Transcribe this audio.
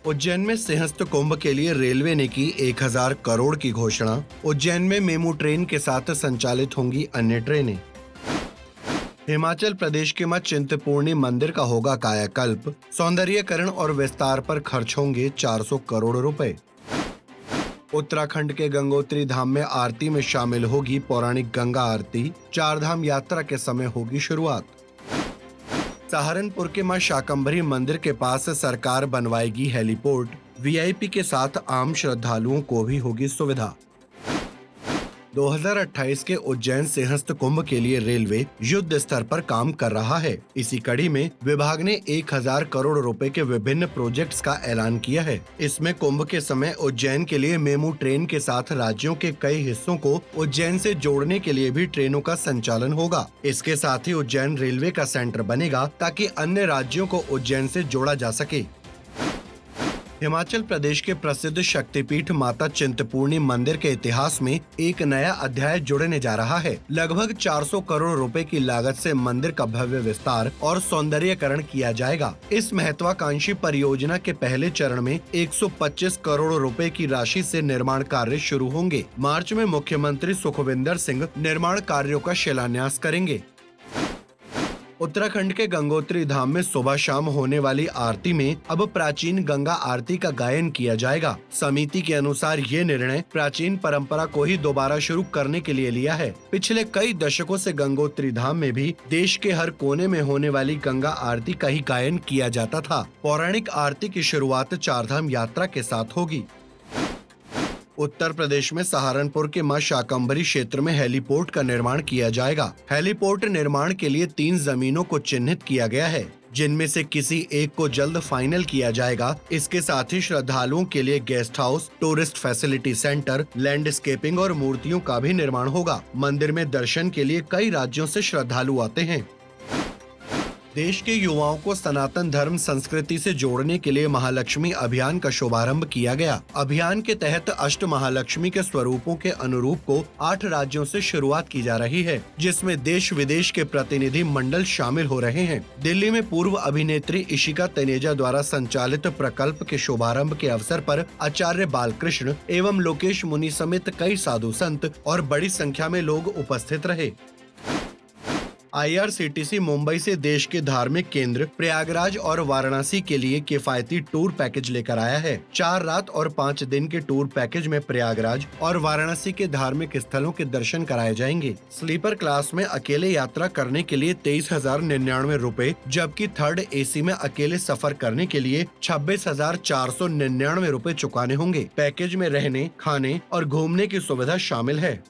उज्जैन में सिंहस्थ कुंभ के लिए रेलवे ने की 1000 करोड़ की घोषणा। उज्जैन में मेमू ट्रेन के साथ संचालित होंगी अन्य ट्रेनें। हिमाचल प्रदेश के मत चिंतपूर्णी मंदिर का होगा कायाकल्प। सौंदर्यीकरण और विस्तार पर खर्च होंगे 400 करोड़ रुपए। उत्तराखंड के गंगोत्री धाम में आरती में शामिल होगी पौराणिक गंगा आरती। चार धाम यात्रा के समय होगी शुरुआत। सहारनपुर के मां शाकंभरी मंदिर के पास सरकार बनवाएगी हेलीपोर्ट। वीआईपी के साथ आम श्रद्धालुओं को भी होगी सुविधा। 2028 के उज्जैन सिंहस्थ कुंभ के लिए रेलवे युद्ध स्तर पर काम कर रहा है। इसी कड़ी में विभाग ने 1000 करोड़ रुपए के विभिन्न प्रोजेक्ट्स का ऐलान किया है। इसमें कुंभ के समय उज्जैन के लिए मेमू ट्रेन के साथ राज्यों के कई हिस्सों को उज्जैन से जोड़ने के लिए भी ट्रेनों का संचालन होगा। इसके साथ ही उज्जैन रेलवे का सेंटर बनेगा ताकि अन्य राज्यों को उज्जैन से जोड़ा जा सके। हिमाचल प्रदेश के प्रसिद्ध शक्तिपीठ माता चिंतपूर्णी मंदिर के इतिहास में एक नया अध्याय जुड़ने जा रहा है। लगभग 400 करोड़ रुपए की लागत से मंदिर का भव्य विस्तार और सौंदर्यीकरण किया जाएगा। इस महत्वाकांक्षी परियोजना के पहले चरण में 125 करोड़ रुपए की राशि से निर्माण कार्य शुरू होंगे। मार्च में मुख्यमंत्री सुखविंदर सिंह निर्माण कार्यों का शिलान्यास करेंगे। उत्तराखंड के गंगोत्री धाम में सुबह शाम होने वाली आरती में अब प्राचीन गंगा आरती का गायन किया जाएगा। समिति के अनुसार ये निर्णय प्राचीन परंपरा को ही दोबारा शुरू करने के लिए लिया है। पिछले कई दशकों से गंगोत्री धाम में भी देश के हर कोने में होने वाली गंगा आरती का ही गायन किया जाता था। पौराणिक आरती की शुरुआत चारधाम यात्रा के साथ होगी। उत्तर प्रदेश में सहारनपुर के मां शाकंभरी क्षेत्र में हेलीपोर्ट का निर्माण किया जाएगा। हेलीपोर्ट निर्माण के लिए 3 जमीनों को चिन्हित किया गया है, जिनमें से किसी एक को जल्द फाइनल किया जाएगा। इसके साथ ही श्रद्धालुओं के लिए guest house, tourist facility centre, landscaping और मूर्तियों का भी निर्माण होगा। मंदिर में दर्शन के लिए कई राज्यों से श्रद्धालु आते हैं। देश के युवाओं को सनातन धर्म संस्कृति से जोड़ने के लिए महालक्ष्मी अभियान का शुभारंभ किया गया। अभियान के तहत अष्ट महालक्ष्मी के स्वरूपों के अनुरूप को 8 राज्यों से शुरुआत की जा रही है, जिसमें देश विदेश के प्रतिनिधि मंडल शामिल हो रहे हैं। दिल्ली में पूर्व अभिनेत्री इशिका तनेजा द्वारा संचालित प्रकल्प के शुभारंभ के अवसर पर आचार्य बालकृष्ण एवं लोकेश मुनि समेत कई साधु संत और बड़ी संख्या में लोग उपस्थित रहे। IRCTC मुंबई से देश के धार्मिक केंद्र प्रयागराज और वाराणसी के लिए किफायती टूर पैकेज लेकर आया है। 4 रात और 5 दिन के टूर पैकेज में प्रयागराज और वाराणसी के धार्मिक स्थलों के दर्शन कराए जाएंगे। स्लीपर क्लास में अकेले यात्रा करने के लिए 23,099 रुपए, जबकि थर्ड AC में अकेले सफर करने के लिए 26,499 रुपए चुकाने होंगे। पैकेज में रहने, खाने और घूमने की सुविधा शामिल है।